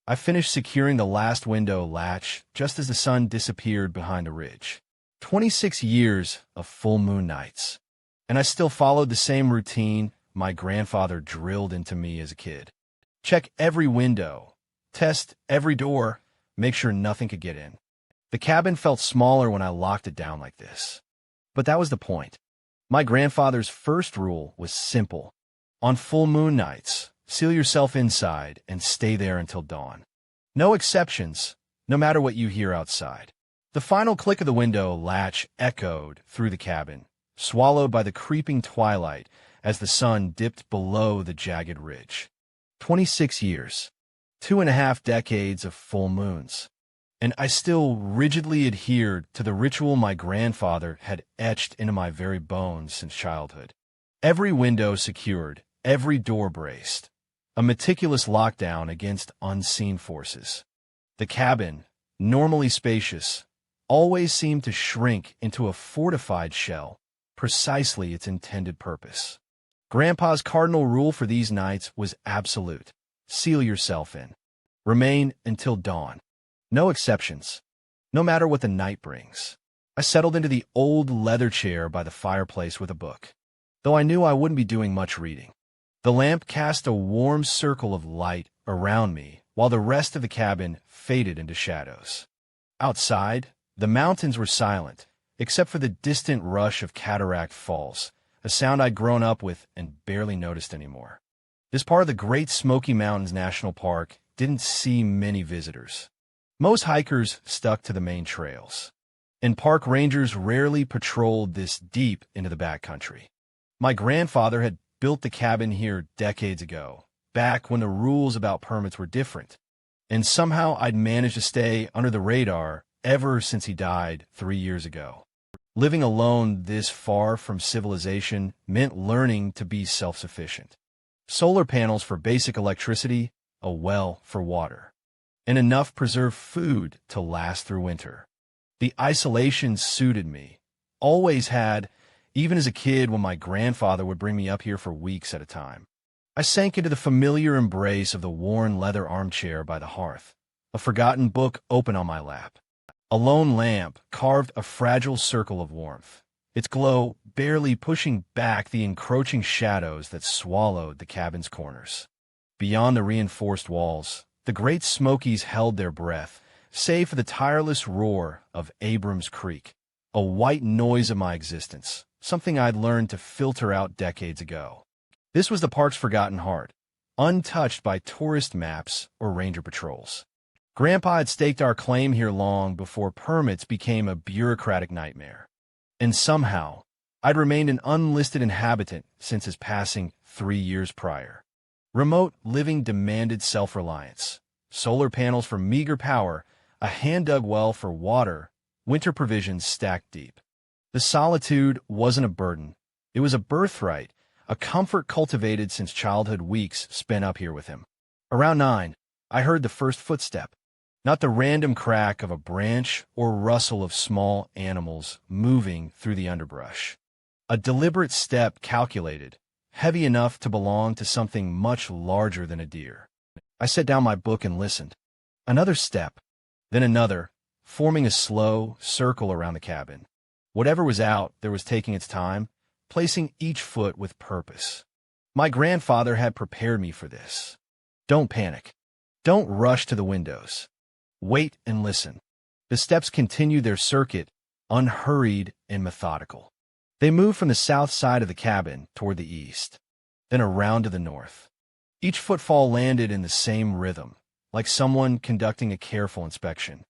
I finished securing the last window latch just as the sun disappeared behind the ridge. 26 years of full moon nights. And I still followed the same routine my grandfather drilled into me as a kid. Check every window, test every door, make sure nothing could get in. The cabin felt smaller when I locked it down like this. But that was the point. My grandfather's first rule was simple. On full moon nights, seal yourself inside and stay there until dawn. No exceptions, no matter what you hear outside. The final click of the window latch echoed through the cabin, swallowed by the creeping twilight as the sun dipped below the jagged ridge. 26 years, 2.5 decades of full moons. And I still rigidly adhered to the ritual my grandfather had etched into my very bones since childhood. Every window secured, every door braced. A meticulous lockdown against unseen forces. The cabin, normally spacious, always seemed to shrink into a fortified shell, precisely its intended purpose. Grandpa's cardinal rule for these nights was absolute. Seal yourself in. Remain until dawn. No exceptions. No matter what the night brings. I settled into the old leather chair by the fireplace with a book, though I knew I wouldn't be doing much reading. The lamp cast a warm circle of light around me, while the rest of the cabin faded into shadows. Outside, the mountains were silent, except for the distant rush of Cataract Falls, a sound I'd grown up with and barely noticed anymore. This part of the Great Smoky Mountains National Park didn't see many visitors. Most hikers stuck to the main trails, and park rangers rarely patrolled this deep into the backcountry. My grandfather had built the cabin here decades ago, back when the rules about permits were different, and somehow I'd managed to stay under the radar ever since he died 3 years ago. Living alone this far from civilization meant learning to be self-sufficient. Solar panels for basic electricity, a well for water, and enough preserved food to last through winter. The isolation suited me, always had, even as a kid when my grandfather would bring me up here for weeks at a time. I sank into the familiar embrace of the worn leather armchair by the hearth, a forgotten book open on my lap. A lone lamp carved a fragile circle of warmth, its glow barely pushing back the encroaching shadows that swallowed the cabin's corners. Beyond the reinforced walls, the Great Smokies held their breath, save for the tireless roar of Abrams Creek, a white noise of my existence, something I'd learned to filter out decades ago. This was the park's forgotten heart, untouched by tourist maps or ranger patrols. Grandpa had staked our claim here long before permits became a bureaucratic nightmare. And somehow, I'd remained an unlisted inhabitant since his passing 3 years prior. Remote living demanded self-reliance. Solar panels for meager power, a hand-dug well for water, winter provisions stacked deep. The solitude wasn't a burden. It was a birthright, a comfort cultivated since childhood weeks spent up here with him. Around 9, I heard the first footstep. Not the random crack of a branch or rustle of small animals moving through the underbrush. A deliberate step calculated, heavy enough to belong to something much larger than a deer. I set down my book and listened. Another step, then another, forming a slow circle around the cabin. Whatever was out there was taking its time, placing each foot with purpose. My grandfather had prepared me for this. Don't panic. Don't rush to the windows. Wait and listen. The steps continued their circuit, unhurried and methodical. They moved from the south side of the cabin toward the east, then around to the north. Each footfall landed in the same rhythm, like someone conducting a careful inspection.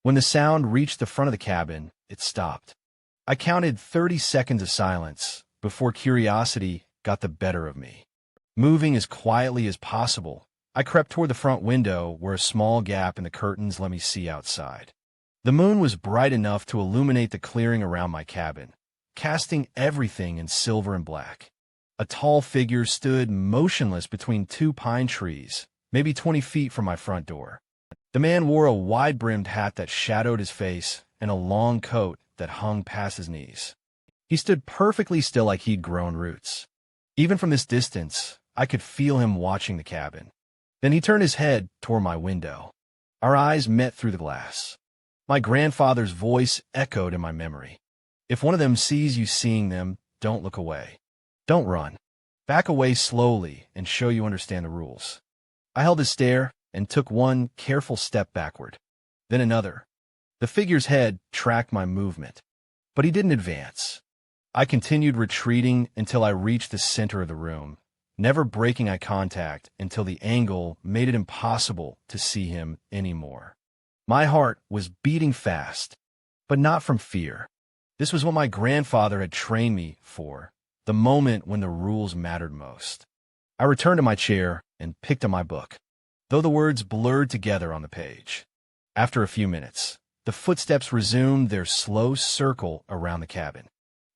When the sound reached the front of the cabin, it stopped. I counted 30 seconds of silence before curiosity got the better of me. Moving as quietly as possible, I crept toward the front window where a small gap in the curtains let me see outside. The moon was bright enough to illuminate the clearing around my cabin, casting everything in silver and black. A tall figure stood motionless between 2 pine trees, maybe 20 feet from my front door. The man wore a wide-brimmed hat that shadowed his face and a long coat that hung past his knees. He stood perfectly still like he'd grown roots. Even from this distance, I could feel him watching the cabin. Then he turned his head toward my window. Our eyes met through the glass. My grandfather's voice echoed in my memory. If one of them sees you seeing them, don't look away. Don't run. Back away slowly and show you understand the rules. I held his stare and took one careful step backward. Then another. The figure's head tracked my movement, but he didn't advance. I continued retreating until I reached the center of the room, never breaking eye contact until the angle made it impossible to see him anymore. My heart was beating fast, but not from fear. This was what my grandfather had trained me for, the moment when the rules mattered most. I returned to my chair and picked up my book, though the words blurred together on the page. After a few minutes, the footsteps resumed their slow circle around the cabin.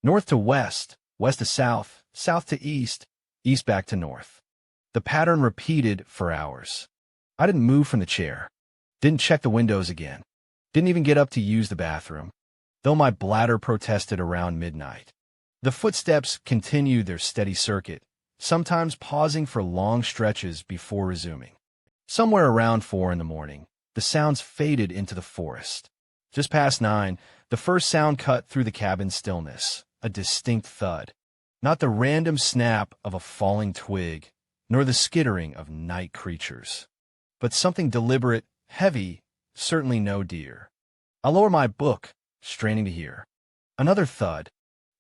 North to west, west to south, south to east, east back to north. The pattern repeated for hours. I didn't move from the chair, didn't check the windows again, didn't even get up to use the bathroom, though my bladder protested around midnight. The footsteps continued their steady circuit, sometimes pausing for long stretches before resuming. Somewhere around 4 in the morning, the sounds faded into the forest. Just past 9, the first sound cut through the cabin's stillness, a distinct thud. Not the random snap of a falling twig, nor the skittering of night creatures, but something deliberate, heavy, certainly no deer. I lower my book, straining to hear. Another thud,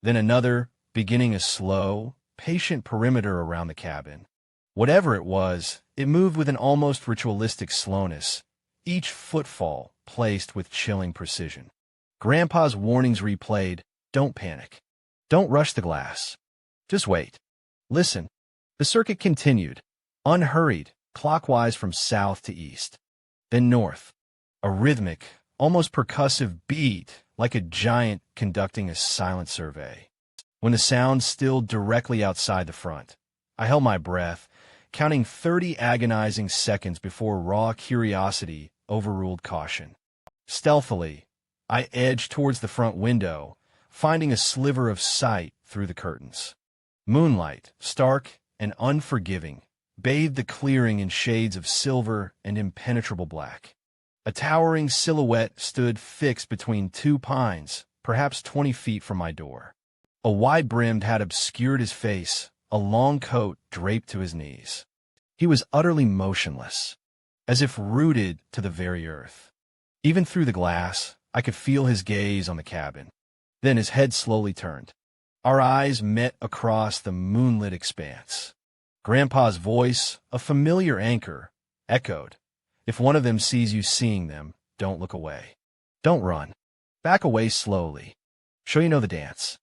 then another, beginning a slow, patient perimeter around the cabin. Whatever it was, it moved with an almost ritualistic slowness, each footfall placed with chilling precision. Grandpa's warnings replayed, don't panic. Don't rush the glass. Just wait. Listen. The circuit continued, unhurried, clockwise from south to east. Then north. A rhythmic, almost percussive beat, like a giant conducting a silent survey. When the sound stilled directly outside the front, I held my breath, counting 30 agonizing seconds before raw curiosity overruled caution. Stealthily, I edged towards the front window, finding a sliver of sight through the curtains. Moonlight, stark and unforgiving, bathed the clearing in shades of silver and impenetrable black. A towering silhouette stood fixed between 2 pines, perhaps 20 feet from my door. A wide-brimmed hat obscured his face, a long coat draped to his knees. He was utterly motionless, as if rooted to the very earth. Even through the glass, I could feel his gaze on the cabin. Then his head slowly turned. Our eyes met across the moonlit expanse. Grandpa's voice, a familiar anchor, echoed. If one of them sees you seeing them, don't look away. Don't run. Back away slowly. Show you know the dance.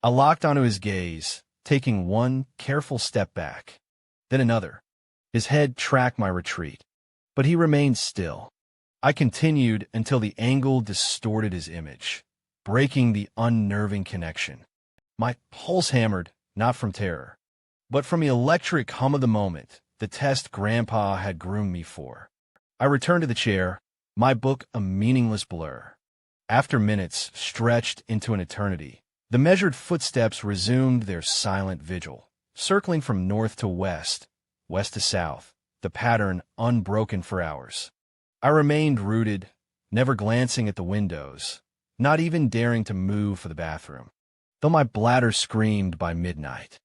I locked onto his gaze, taking one careful step back. Then another. His head tracked my retreat, but he remained still. I continued until the angle distorted his image, breaking the unnerving connection. My pulse hammered, not from terror, but from the electric hum of the moment, the test Grandpa had groomed me for. I returned to the chair, my book a meaningless blur. After minutes stretched into an eternity, the measured footsteps resumed their silent vigil, circling from north to west, west to south, the pattern unbroken for hours. I remained rooted, never glancing at the windows, not even daring to move for the bathroom, though my bladder screamed by midnight.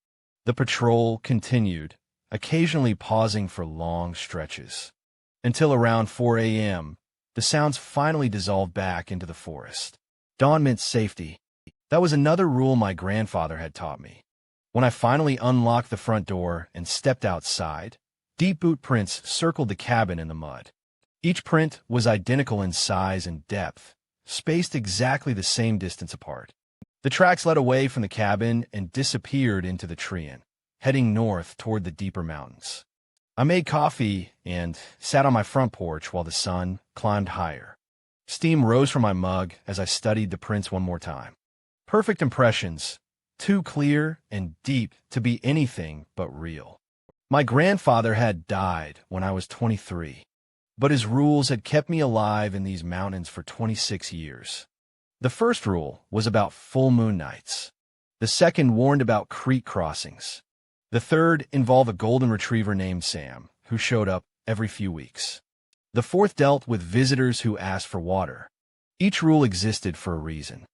The patrol continued, occasionally pausing for long stretches. Until around 4 a.m., the sounds finally dissolved back into the forest. Dawn meant safety. That was another rule my grandfather had taught me. When I finally unlocked the front door and stepped outside, deep boot prints circled the cabin in the mud. Each print was identical in size and depth, spaced exactly the same distance apart. The tracks led away from the cabin and disappeared into the treant, heading north toward the deeper mountains. I made coffee and sat on my front porch while the sun climbed higher. Steam rose from my mug as I studied the prints one more time. Perfect impressions, too clear and deep to be anything but real. My grandfather had died when I was 23, but his rules had kept me alive in these mountains for 26 years. The first rule was about full moon nights. The second warned about creek crossings. The third involved a golden retriever named Sam, who showed up every few weeks. The fourth dealt with visitors who asked for water. Each rule existed for a reason,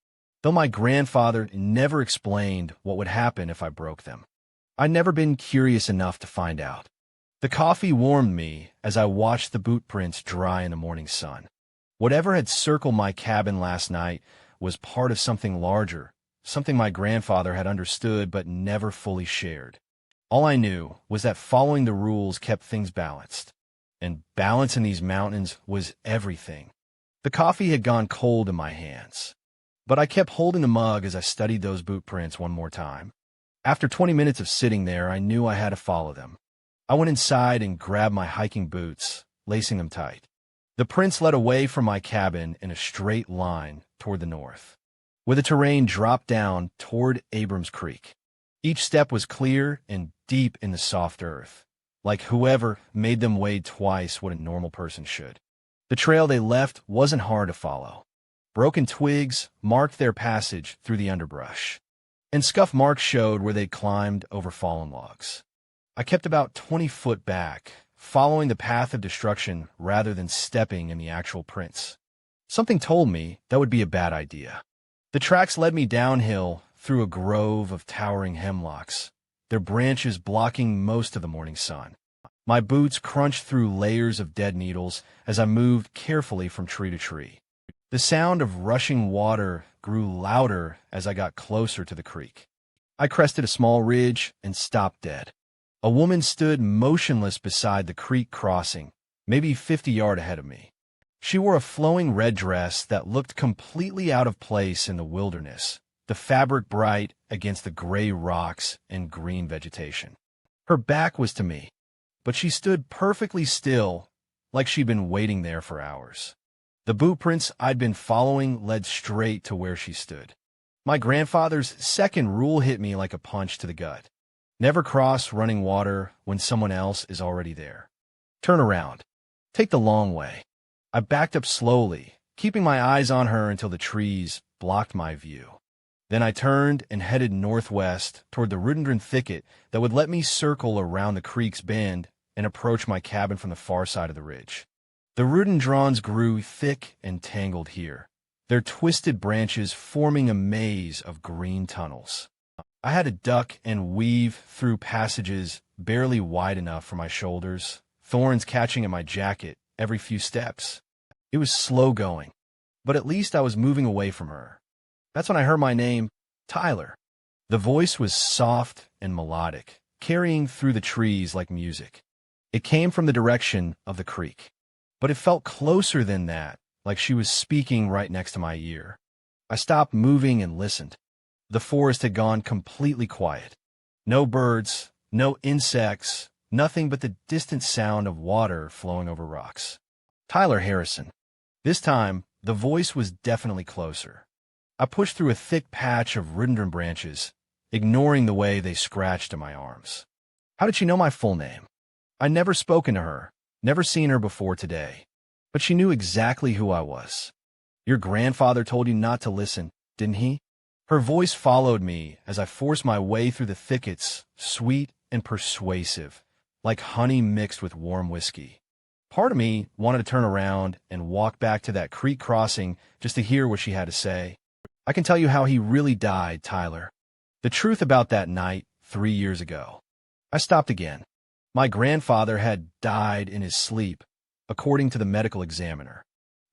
though my grandfather never explained what would happen if I broke them. I'd never been curious enough to find out. The coffee warmed me as I watched the boot prints dry in the morning sun. Whatever had circled my cabin last night was part of something larger, something my grandfather had understood but never fully shared. All I knew was that following the rules kept things balanced, and balance in these mountains was everything. The coffee had gone cold in my hands, but I kept holding the mug as I studied those boot prints one more time. After 20 minutes of sitting there, I knew I had to follow them. I went inside and grabbed my hiking boots, lacing them tight. The prints led away from my cabin in a straight line toward the north, where the terrain dropped down toward Abrams Creek. Each step was clear and deep in the soft earth, like whoever made them wade twice what a normal person should. The trail they left wasn't hard to follow. Broken twigs marked their passage through the underbrush, and scuff marks showed where they climbed over fallen logs. I kept about 20 foot back, following the path of destruction rather than stepping in the actual prints. Something told me that would be a bad idea. The tracks led me downhill through a grove of towering hemlocks, their branches blocking most of the morning sun. My boots crunched through layers of dead needles as I moved carefully from tree to tree. The sound of rushing water grew louder as I got closer to the creek. I crested a small ridge and stopped dead. A woman stood motionless beside the creek crossing, maybe 50 yards ahead of me. She wore a flowing red dress that looked completely out of place in the wilderness, the fabric bright against the gray rocks and green vegetation. Her back was to me, but she stood perfectly still, like she'd been waiting there for hours. The boot prints I'd been following led straight to where she stood. My grandfather's second rule hit me like a punch to the gut. Never cross running water when someone else is already there. Turn around. Take the long way. I backed up slowly, keeping my eyes on her until the trees blocked my view. Then I turned and headed northwest toward the rhododendron thicket that would let me circle around the creek's bend and approach my cabin from the far side of the ridge. The rhododendrons grew thick and tangled here, their twisted branches forming a maze of green tunnels. I had to duck and weave through passages barely wide enough for my shoulders, thorns catching at my jacket every few steps. It was slow going, but at least I was moving away from her. That's when I heard my name, Tyler. The voice was soft and melodic, carrying through the trees like music. It came from the direction of the creek, but it felt closer than that, like she was speaking right next to my ear. I stopped moving and listened. The forest had gone completely quiet. No birds, no insects, nothing but the distant sound of water flowing over rocks. Tyler Harrison. This time, the voice was definitely closer. I pushed through a thick patch of rhododendron branches, ignoring the way they scratched at my arms. How did she know my full name? I'd never spoken to her, never seen her before today, but she knew exactly who I was. Your grandfather told you not to listen, didn't he? Her voice followed me as I forced my way through the thickets, sweet and persuasive, like honey mixed with warm whiskey. Part of me wanted to turn around and walk back to that creek crossing just to hear what she had to say. I can tell you how he really died, Tyler. The truth about that night 3 years ago. I stopped again. My grandfather had died in his sleep, according to the medical examiner.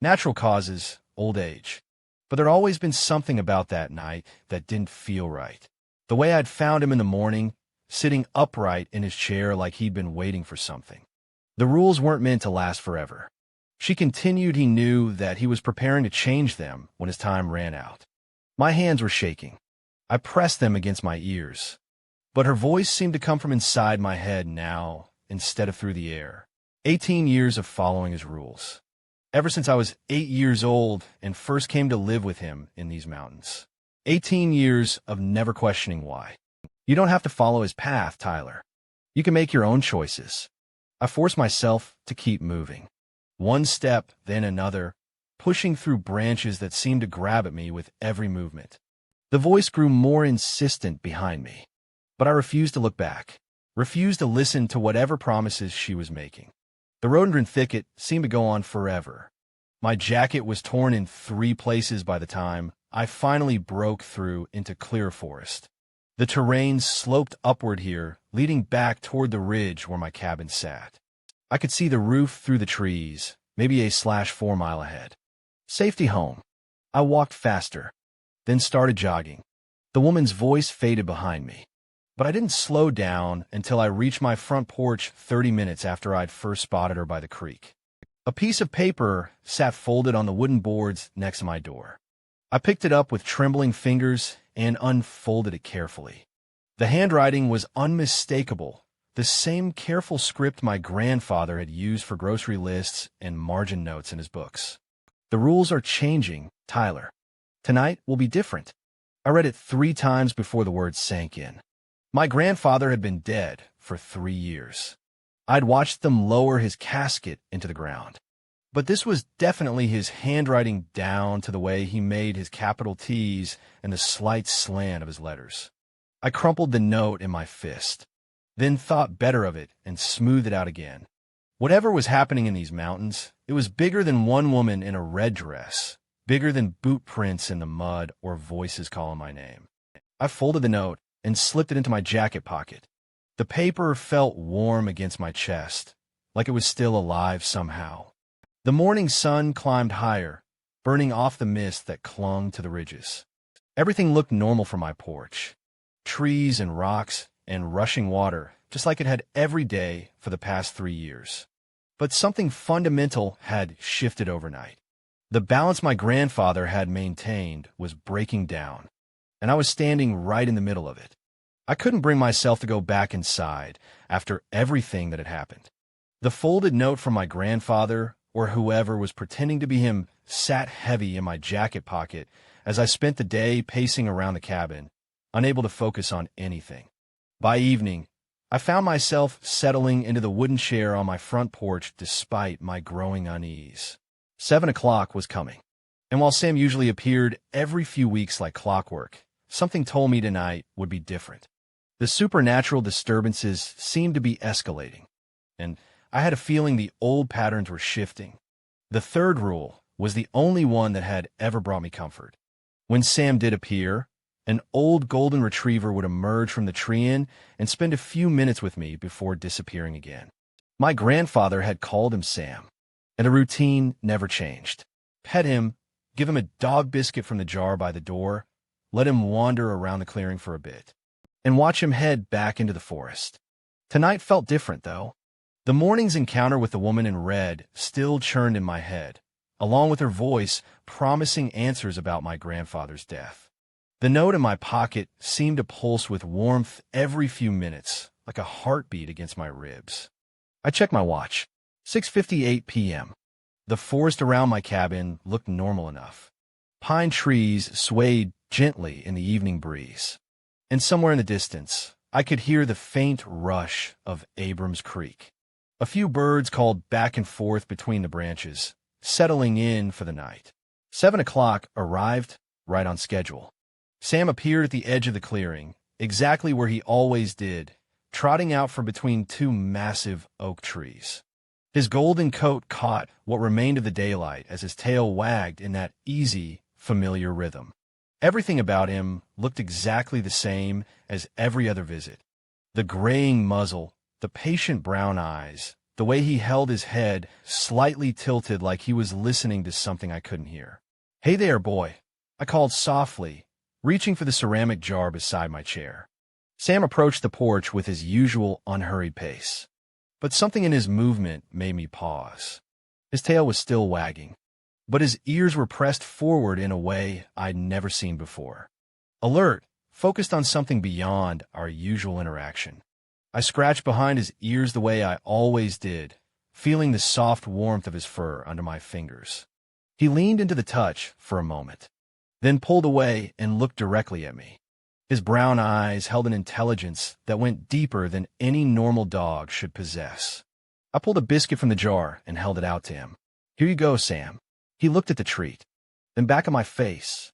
Natural causes, old age. But there'd always been something about that night that didn't feel right. The way I'd found him in the morning, sitting upright in his chair like he'd been waiting for something. The rules weren't meant to last forever. She continued he knew that he was preparing to change them when his time ran out. My hands were shaking. I pressed them against my ears. But her voice seemed to come from inside my head now, instead of through the air. 18 years of following his rules. Ever since I was 8 years old and first came to live with him in these mountains. 18 years of never questioning why. You don't have to follow his path, Tyler. You can make your own choices. I forced myself to keep moving. One step, then another, pushing through branches that seemed to grab at me with every movement. The voice grew more insistent behind me. But I refused to look back, refused to listen to whatever promises she was making. The rhododendron thicket seemed to go on forever. My jacket was torn in 3 places by the time I finally broke through into clear forest. The terrain sloped upward here, leading back toward the ridge where my cabin sat. I could see the roof through the trees, maybe a slash 4 mile ahead. Safety home. I walked faster, then started jogging. The woman's voice faded behind me, but I didn't slow down until I reached my front porch 30 minutes after I'd first spotted her by the creek. A piece of paper sat folded on the wooden boards next to my door. I picked it up with trembling fingers and unfolded it carefully. The handwriting was unmistakable, the same careful script my grandfather had used for grocery lists and margin notes in his books. "The rules are changing, Tyler. Tonight will be different." I read it 3 times before the words sank in. My grandfather had been dead for 3 years. I'd watched them lower his casket into the ground. But this was definitely his handwriting down to the way he made his capital T's and the slight slant of his letters. I crumpled the note in my fist, then thought better of it and smoothed it out again. Whatever was happening in these mountains, it was bigger than one woman in a red dress, bigger than boot prints in the mud or voices calling my name. I folded the note and slipped it into my jacket pocket. The paper felt warm against my chest, like it was still alive somehow. The morning sun climbed higher, burning off the mist that clung to the ridges. Everything looked normal from my porch. Trees and rocks and rushing water, just like it had every day for the past 3 years. But something fundamental had shifted overnight. The balance my grandfather had maintained was breaking down, and I was standing right in the middle of it. I couldn't bring myself to go back inside after everything that had happened. The folded note from my grandfather, or whoever was pretending to be him, sat heavy in my jacket pocket as I spent the day pacing around the cabin, unable to focus on anything. By evening, I found myself settling into the wooden chair on my front porch despite my growing unease. 7 o'clock was coming, and while Sam usually appeared every few weeks like clockwork, something told me tonight would be different. The supernatural disturbances seemed to be escalating, and I had a feeling the old patterns were shifting. The third rule was the only one that had ever brought me comfort. When Sam did appear, an old golden retriever would emerge from the tree inn and spend a few minutes with me before disappearing again. My grandfather had called him Sam, and the routine never changed. Pet him, give him a dog biscuit from the jar by the door, let him wander around the clearing for a bit, and watch him head back into the forest. Tonight felt different, though. The morning's encounter with the woman in red still churned in my head, along with her voice promising answers about my grandfather's death. The note in my pocket seemed to pulse with warmth every few minutes, like a heartbeat against my ribs. I checked my watch. 6:58 p.m. The forest around my cabin looked normal enough. Pine trees swayed gently in the evening breeze, and somewhere in the distance, I could hear the faint rush of Abrams Creek. A few birds called back and forth between the branches, settling in for the night. 7 o'clock arrived right on schedule. Sam appeared at the edge of the clearing, exactly where he always did, trotting out from between 2 massive oak trees. His golden coat caught what remained of the daylight as his tail wagged in that easy, familiar rhythm. Everything about him looked exactly the same as every other visit. The graying muzzle, the patient brown eyes, the way he held his head slightly tilted like he was listening to something I couldn't hear. "Hey there, boy," I called softly, reaching for the ceramic jar beside my chair. Sam approached the porch with his usual unhurried pace, but something in his movement made me pause. His tail was still wagging, but his ears were pressed forward in a way I'd never seen before. Alert, focused on something beyond our usual interaction. I scratched behind his ears the way I always did, feeling the soft warmth of his fur under my fingers. He leaned into the touch for a moment, then pulled away and looked directly at me. His brown eyes held an intelligence that went deeper than any normal dog should possess. I pulled a biscuit from the jar and held it out to him. "Here you go, Sam." He looked at the treat, then back at my face.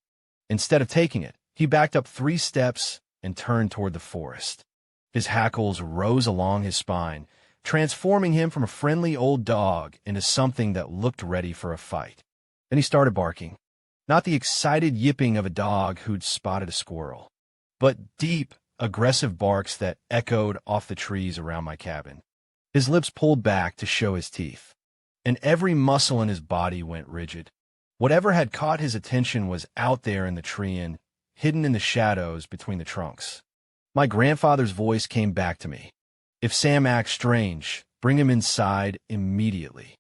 Instead of taking it, he backed up 3 steps and turned toward the forest. His hackles rose along his spine, transforming him from a friendly old dog into something that looked ready for a fight. Then he started barking. Not the excited yipping of a dog who'd spotted a squirrel, but deep, aggressive barks that echoed off the trees around my cabin. His lips pulled back to show his teeth, and every muscle in his body went rigid. Whatever had caught his attention was out there in the tree and hidden in the shadows between the trunks. My grandfather's voice came back to me. If Sam acts strange, bring him inside immediately.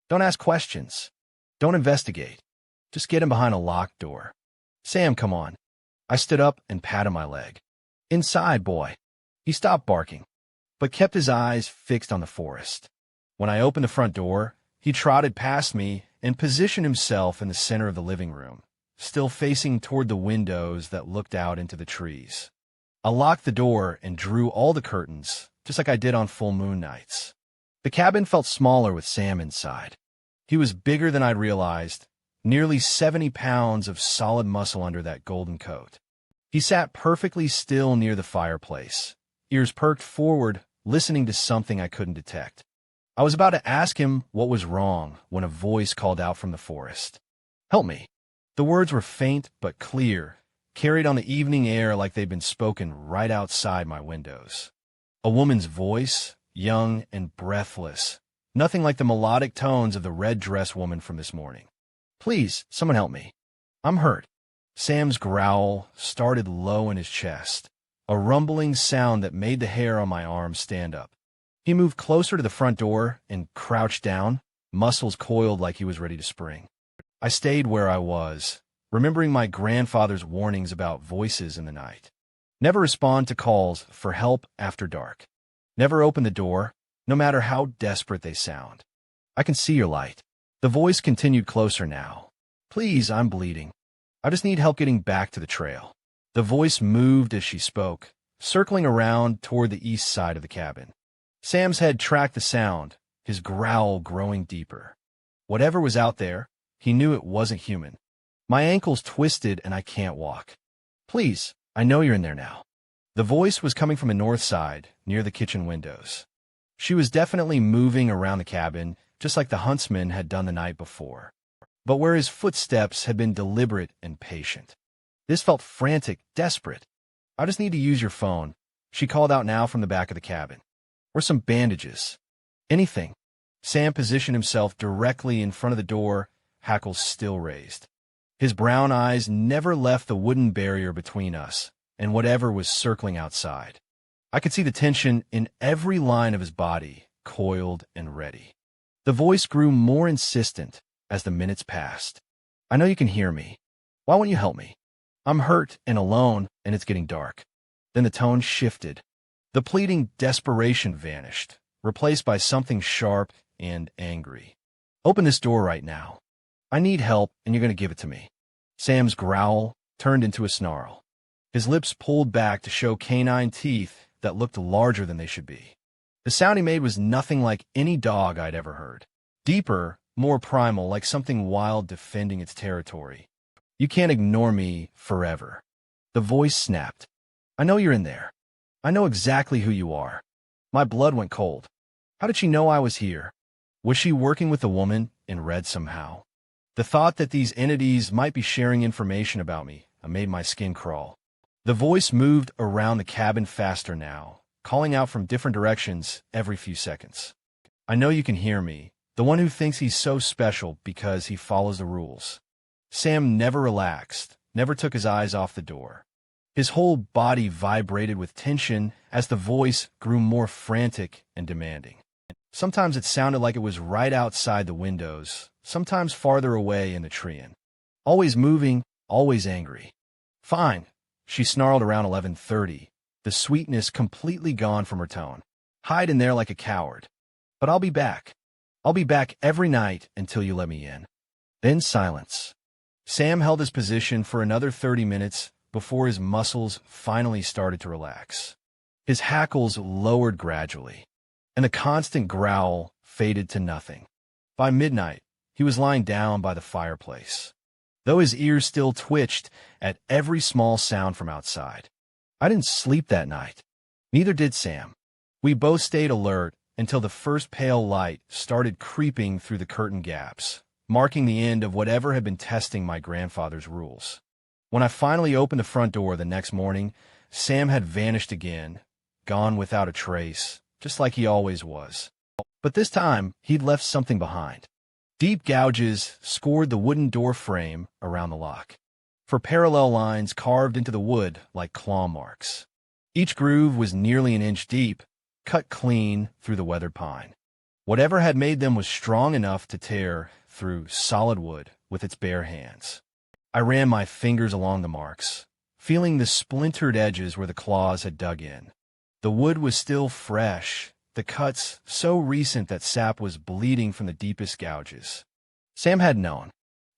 Don't ask questions. Don't investigate. Just get him behind a locked door. Sam, come on. I stood up and patted my leg. Inside, boy. He stopped barking, but kept his eyes fixed on the forest. When I opened the front door, he trotted past me and positioned himself in the center of the living room, still facing toward the windows that looked out into the trees. I locked the door and drew all the curtains, just like I did on full moon nights. The cabin felt smaller with Sam inside. He was bigger than I'd realized, nearly 70 pounds of solid muscle under that golden coat. He sat perfectly still near the fireplace, ears perked forward, listening to something I couldn't detect. I was about to ask him what was wrong when a voice called out from the forest. Help me. The words were faint but clear, carried on the evening air like they'd been spoken right outside my windows. A woman's voice, young and breathless, nothing like the melodic tones of the red-dressed woman from this morning. Please, someone help me. I'm hurt. Sam's growl started low in his chest, a rumbling sound that made the hair on my arm stand up. He moved closer to the front door and crouched down, muscles coiled like he was ready to spring. I stayed where I was, remembering my grandfather's warnings about voices in the night. Never respond to calls for help after dark. Never open the door, no matter how desperate they sound. I can see your light. The voice continued closer now. Please, I'm bleeding. I just need help getting back to the trail. The voice moved as she spoke, circling around toward the east side of the cabin. Sam's head tracked the sound, his growl growing deeper. Whatever was out there, he knew it wasn't human. My ankles twisted and I can't walk. Please, I know you're in there now. The voice was coming from the north side, near the kitchen windows. She was definitely moving around the cabin, just like the huntsman had done the night before, but where his footsteps had been deliberate and patient. This felt frantic, desperate. I just need to use your phone, she called out now from the back of the cabin. Or some bandages. Anything. Sam positioned himself directly in front of the door, hackles still raised. His brown eyes never left the wooden barrier between us and whatever was circling outside. I could see the tension in every line of his body, coiled and ready. The voice grew more insistent as the minutes passed. I know you can hear me. Why won't you help me? I'm hurt and alone, and it's getting dark. Then the tone shifted. The pleading desperation vanished, replaced by something sharp and angry. Open this door right now. I need help, and you're going to give it to me. Sam's growl turned into a snarl. His lips pulled back to show canine teeth that looked larger than they should be. The sound he made was nothing like any dog I'd ever heard. Deeper, more primal, like something wild defending its territory. You can't ignore me forever. The voice snapped. I know you're in there. I know exactly who you are. My blood went cold. How did she know I was here? Was she working with the woman in red somehow? The thought that these entities might be sharing information about me made my skin crawl. The voice moved around the cabin faster now, calling out from different directions every few seconds. I know you can hear me, the one who thinks he's so special because he follows the rules. Sam never relaxed, never took his eyes off the door. His whole body vibrated with tension as the voice grew more frantic and demanding. Sometimes it sounded like it was right outside the windows, sometimes farther away in the tree. Always moving, always angry. Fine, she snarled around 11:30, the sweetness completely gone from her tone. Hide in there like a coward. But I'll be back. I'll be back every night until you let me in. Then silence. Sam held his position for another 30 minutes before his muscles finally started to relax. His hackles lowered gradually, and the constant growl faded to nothing. By midnight, he was lying down by the fireplace, though his ears still twitched at every small sound from outside. I didn't sleep that night. Neither did Sam. We both stayed alert, until the first pale light started creeping through the curtain gaps, marking the end of whatever had been testing my grandfather's rules. When I finally opened the front door the next morning, Sam had vanished again, gone without a trace, just like he always was. But this time, he'd left something behind. Deep gouges scored the wooden door frame around the lock, for parallel lines carved into the wood like claw marks. Each groove was nearly an inch deep, cut clean through the weathered pine. Whatever had made them was strong enough to tear through solid wood with its bare hands. I ran my fingers along the marks, feeling the splintered edges where the claws had dug in. The wood was still fresh, the cuts so recent that sap was bleeding from the deepest gouges. Sam had known.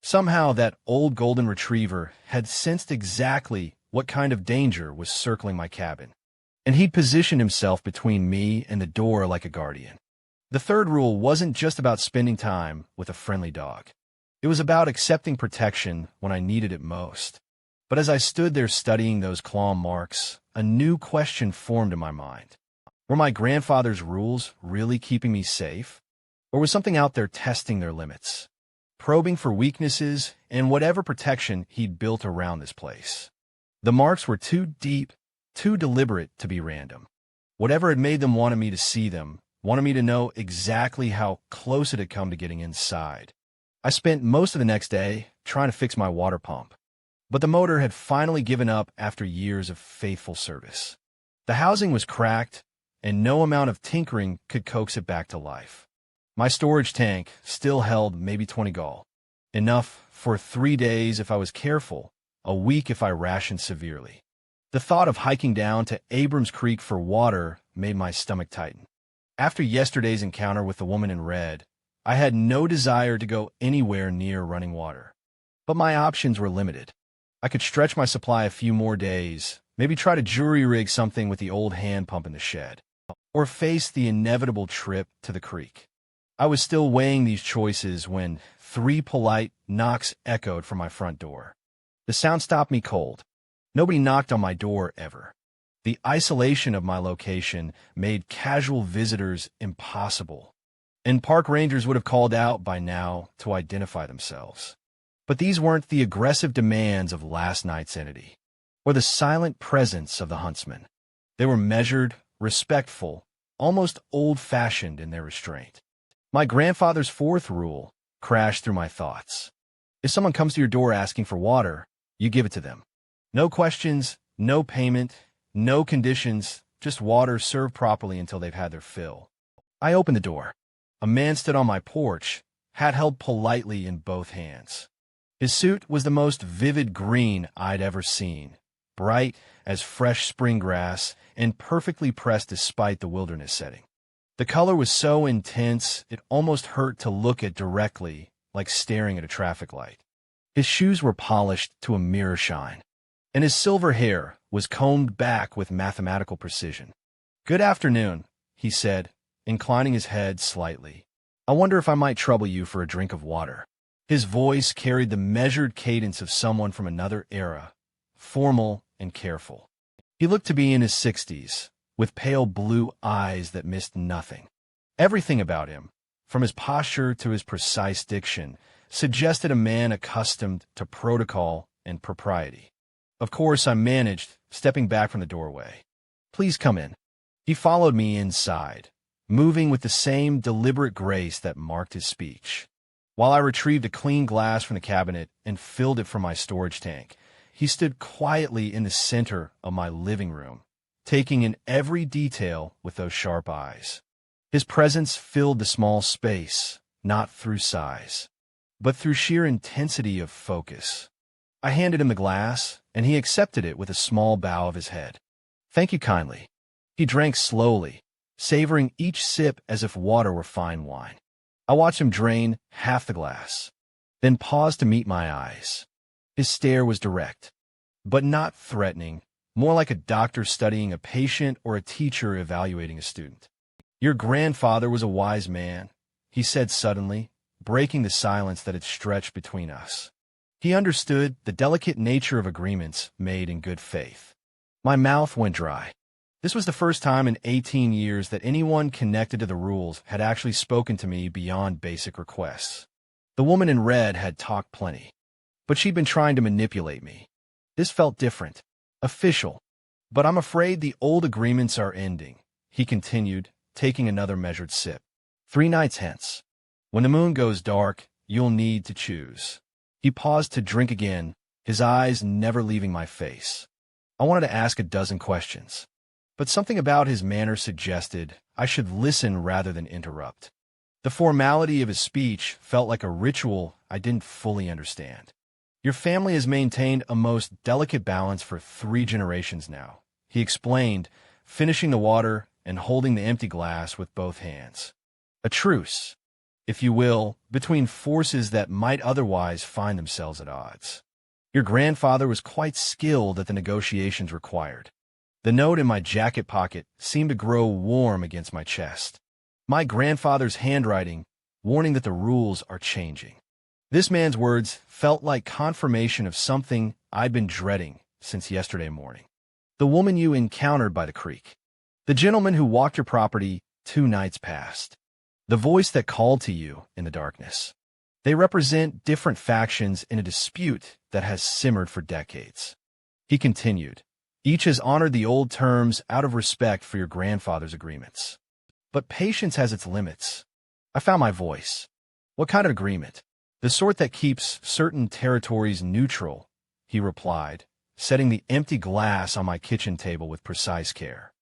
Somehow that old golden retriever had sensed exactly what kind of danger was circling my cabin, and he'd positioned himself between me and the door like a guardian. The third rule wasn't just about spending time with a friendly dog. It was about accepting protection when I needed it most. But as I stood there studying those claw marks, a new question formed in my mind. Were my grandfather's rules really keeping me safe? Or was something out there testing their limits, probing for weaknesses and whatever protection he'd built around this place? The marks were too deep, too deliberate to be random. Whatever had made them wanted me to see them, wanted me to know exactly how close it had come to getting inside. I spent most of the next day trying to fix my water pump, but the motor had finally given up after years of faithful service. The housing was cracked, and no amount of tinkering could coax it back to life. My storage tank still held maybe 20 gall, enough for 3 days if I was careful, a week if I rationed severely. The thought of hiking down to Abrams Creek for water made my stomach tighten. After yesterday's encounter with the woman in red, I had no desire to go anywhere near running water. But my options were limited. I could stretch my supply a few more days, maybe try to jury-rig something with the old hand pump in the shed, or face the inevitable trip to the creek. I was still weighing these choices when 3 polite knocks echoed from my front door. The sound stopped me cold. Nobody knocked on my door ever. The isolation of my location made casual visitors impossible, and park rangers would have called out by now to identify themselves. But these weren't the aggressive demands of last night's entity, or the silent presence of the huntsman. They were measured, respectful, almost old-fashioned in their restraint. My grandfather's 4th rule crashed through my thoughts. If someone comes to your door asking for water, you give it to them. No questions, no payment, no conditions, just water served properly until they've had their fill. I opened the door. A man stood on my porch, hat held politely in both hands. His suit was the most vivid green I'd ever seen, bright as fresh spring grass and perfectly pressed despite the wilderness setting. The color was so intense it almost hurt to look at directly, like staring at a traffic light. His shoes were polished to a mirror shine, and his silver hair was combed back with mathematical precision. "Good afternoon," he said, inclining his head slightly. "I wonder if I might trouble you for a drink of water." His voice carried the measured cadence of someone from another era, formal and careful. He looked to be in his 60s, with pale blue eyes that missed nothing. Everything about him, from his posture to his precise diction, suggested a man accustomed to protocol and propriety. Of course, I managed, stepping back from the doorway. "Please come in." He followed me inside, moving with the same deliberate grace that marked his speech. While I retrieved a clean glass from the cabinet and filled it from my storage tank, he stood quietly in the center of my living room, taking in every detail with those sharp eyes. His presence filled the small space, not through size, but through sheer intensity of focus. I handed him the glass, and he accepted it with a small bow of his head. "Thank you kindly." He drank slowly, savoring each sip as if water were fine wine. I watched him drain half the glass, then paused to meet my eyes. His stare was direct, but not threatening, more like a doctor studying a patient or a teacher evaluating a student. "Your grandfather was a wise man," he said suddenly, breaking the silence that had stretched between us. He understood the delicate nature of agreements made in good faith. My mouth went dry. This was the first time in 18 years that anyone connected to the rules had actually spoken to me beyond basic requests. The woman in red had talked plenty, but she'd been trying to manipulate me. This felt different, official. But I'm afraid the old agreements are ending, he continued, taking another measured sip. 3 nights hence, when the moon goes dark, you'll need to choose. He paused to drink again, his eyes never leaving my face. I wanted to ask a dozen questions, but something about his manner suggested I should listen rather than interrupt. The formality of his speech felt like a ritual I didn't fully understand. Your family has maintained a most delicate balance for 3 generations now, he explained, finishing the water and holding the empty glass with both hands. A truce, if you will, between forces that might otherwise find themselves at odds. Your grandfather was quite skilled at the negotiations required. The note in my jacket pocket seemed to grow warm against my chest. My grandfather's handwriting, warning that the rules are changing. This man's words felt like confirmation of something I'd been dreading since yesterday morning. The woman you encountered by the creek. The gentleman who walked your property 2 nights past. The voice that called to you in the darkness. They represent different factions in a dispute that has simmered for decades. He continued, each has honored the old terms out of respect for your grandfather's agreements. But patience has its limits. I found my voice. What kind of agreement? The sort that keeps certain territories neutral, he replied, setting the empty glass on my kitchen table with precise care.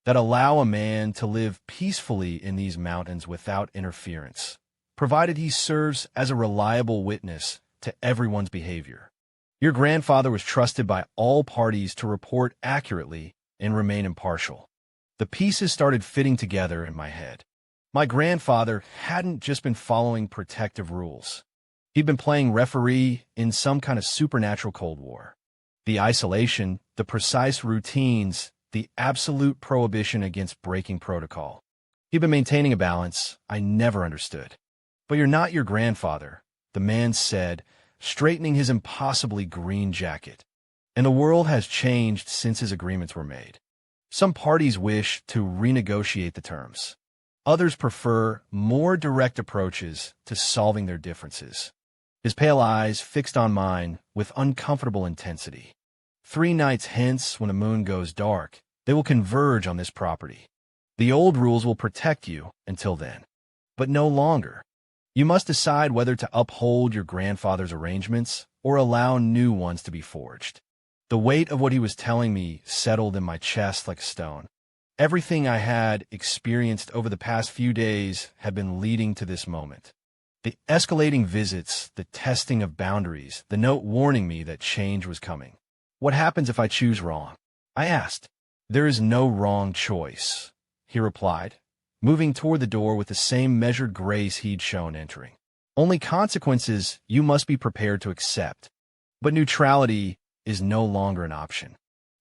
That allow a man to live peacefully in these mountains without interference, provided he serves as a reliable witness to everyone's behavior. Your grandfather was trusted by all parties to report accurately and remain impartial. The pieces started fitting together in my head. My grandfather hadn't just been following protective rules. He'd been playing referee in some kind of supernatural Cold War. The isolation, the precise routines, the absolute prohibition against breaking protocol. He'd been maintaining a balance I never understood. But you're not your grandfather, the man said, straightening his impossibly green jacket. And the world has changed since his agreements were made. Some parties wish to renegotiate the terms. Others prefer more direct approaches to solving their differences. His pale eyes fixed on mine with uncomfortable intensity. 3 nights hence, when the moon goes dark, they will converge on this property. The old rules will protect you until then, but no longer. You must decide whether to uphold your grandfather's arrangements or allow new ones to be forged. The weight of what he was telling me settled in my chest like a stone. Everything I had experienced over the past few days had been leading to this moment. The escalating visits, the testing of boundaries, the note warning me that change was coming. What happens if I choose wrong? I asked. There is no wrong choice, he replied, moving toward the door with the same measured grace he'd shown entering. Only consequences you must be prepared to accept. But neutrality is no longer an option.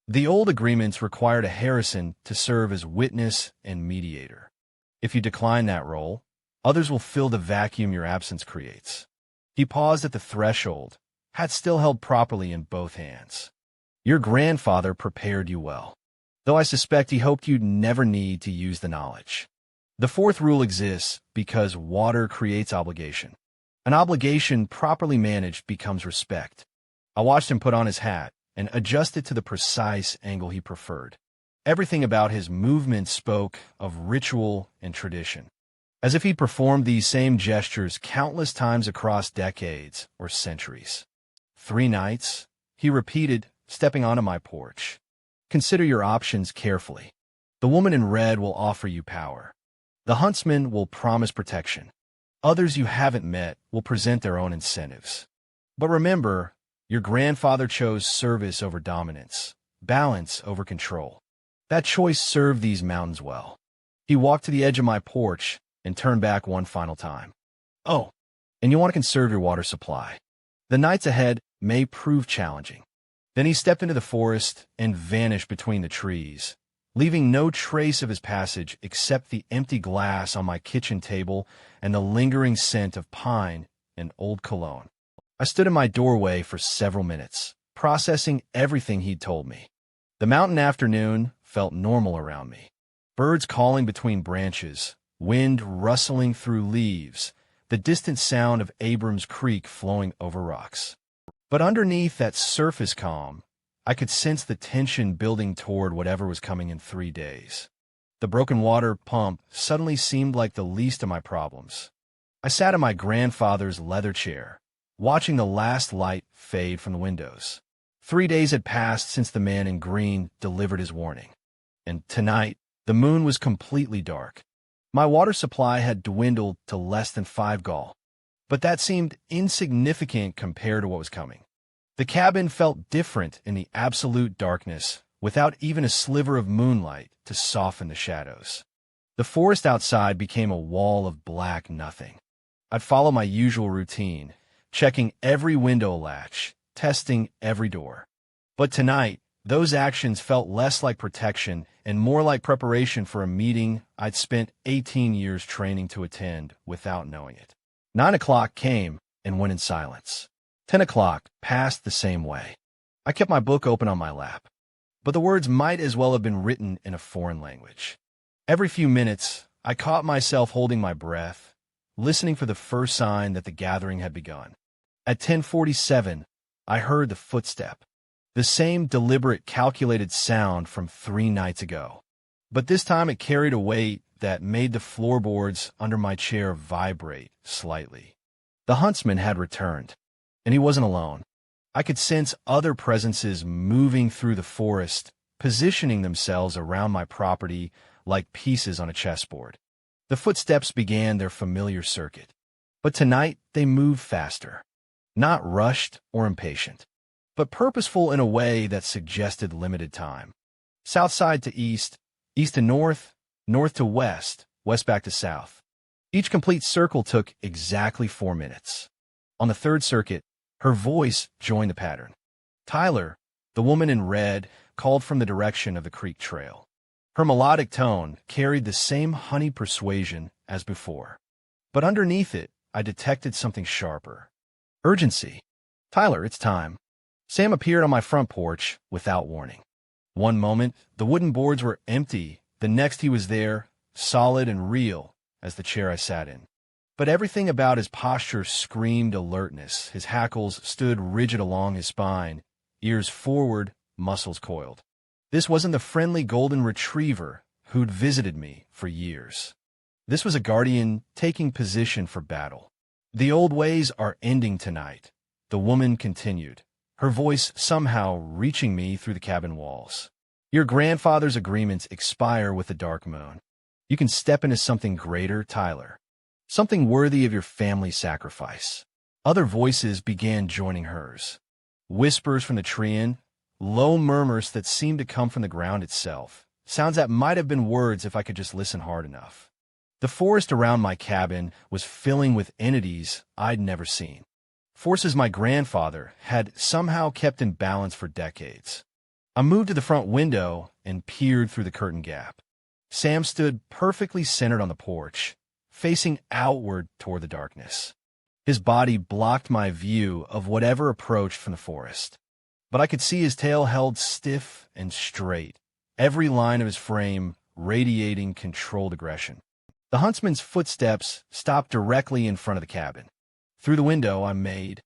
The old agreements required a Harrison to serve as witness and mediator. If you decline that role, others will fill the vacuum your absence creates. He paused at the threshold, hat still held properly in both hands. Your grandfather prepared you well, though I suspect he hoped you'd never need to use the knowledge. The 4th rule exists because water creates obligation. An obligation properly managed becomes respect. I watched him put on his hat and adjust it to the precise angle he preferred. Everything about his movement spoke of ritual and tradition, as if he'd performed these same gestures countless times across decades or centuries. 3 nights, he repeated, stepping onto my porch. Consider your options carefully. The woman in red will offer you power. The huntsman will promise protection. Others you haven't met will present their own incentives. But remember, your grandfather chose service over dominance, balance over control. That choice served these mountains well. He walked to the edge of my porch and turned back one final time. Oh, and you want to conserve your water supply. The nights ahead may prove challenging. Then he stepped into the forest and vanished between the trees, leaving no trace of his passage except the empty glass on my kitchen table and the lingering scent of pine and old cologne. I stood in my doorway for several minutes, processing everything he'd told me. The mountain afternoon felt normal around me. Birds calling between branches, wind rustling through leaves, the distant sound of Abrams Creek flowing over rocks. But underneath that surface calm, I could sense the tension building toward whatever was coming in 3 days. The broken water pump suddenly seemed like the least of my problems. I sat in my grandfather's leather chair, watching the last light fade from the windows. 3 days had passed since the man in green delivered his warning. And tonight, the moon was completely dark. My water supply had dwindled to less than 5 gall. But that seemed insignificant compared to what was coming. The cabin felt different in the absolute darkness, without even a sliver of moonlight to soften the shadows. The forest outside became a wall of black nothing. I'd follow my usual routine, checking every window latch, testing every door. But tonight, those actions felt less like protection and more like preparation for a meeting I'd spent 18 years training to attend without knowing it. 9 o'clock came and went in silence. 10 o'clock passed the same way. I kept my book open on my lap, but the words might as well have been written in a foreign language. Every few minutes, I caught myself holding my breath, listening for the first sign that the gathering had begun. At 10:47, I heard the footstep, the same deliberate, calculated sound from 3 nights ago. But this time it carried a weight that made the floorboards under my chair vibrate slightly. The huntsman had returned, and he wasn't alone. I could sense other presences moving through the forest, positioning themselves around my property like pieces on a chessboard. The footsteps began their familiar circuit, but tonight they moved faster, not rushed or impatient, but purposeful in a way that suggested limited time. South side to east, east to north, north to west, west back to south. Each complete circle took exactly 4 minutes. On the third circuit, her voice joined the pattern. Tyler, the woman in red, called from the direction of the creek trail. Her melodic tone carried the same honeyed persuasion as before. But underneath it, I detected something sharper. Urgency. Tyler, it's time. Sam appeared on my front porch without warning. One moment, the wooden boards were empty. The next he was there, solid and real, as the chair I sat in. But everything about his posture screamed alertness. His hackles stood rigid along his spine, ears forward, muscles coiled. This wasn't the friendly golden retriever who'd visited me for years. This was a guardian taking position for battle. The old ways are ending tonight, the woman continued, her voice somehow reaching me through the cabin walls. Your grandfather's agreements expire with the dark moon. You can step into something greater, Tyler. Something worthy of your family's sacrifice. Other voices began joining hers. Whispers from the treant, low murmurs that seemed to come from the ground itself. Sounds that might have been words if I could just listen hard enough. The forest around my cabin was filling with entities I'd never seen. Forces my grandfather had somehow kept in balance for decades. I moved to the front window and peered through the curtain gap. Sam stood perfectly centered on the porch, facing outward toward the darkness. His body blocked my view of whatever approached from the forest. But I could see his tail held stiff and straight, every line of his frame radiating controlled aggression. The huntsman's footsteps stopped directly in front of the cabin. Through the window, I made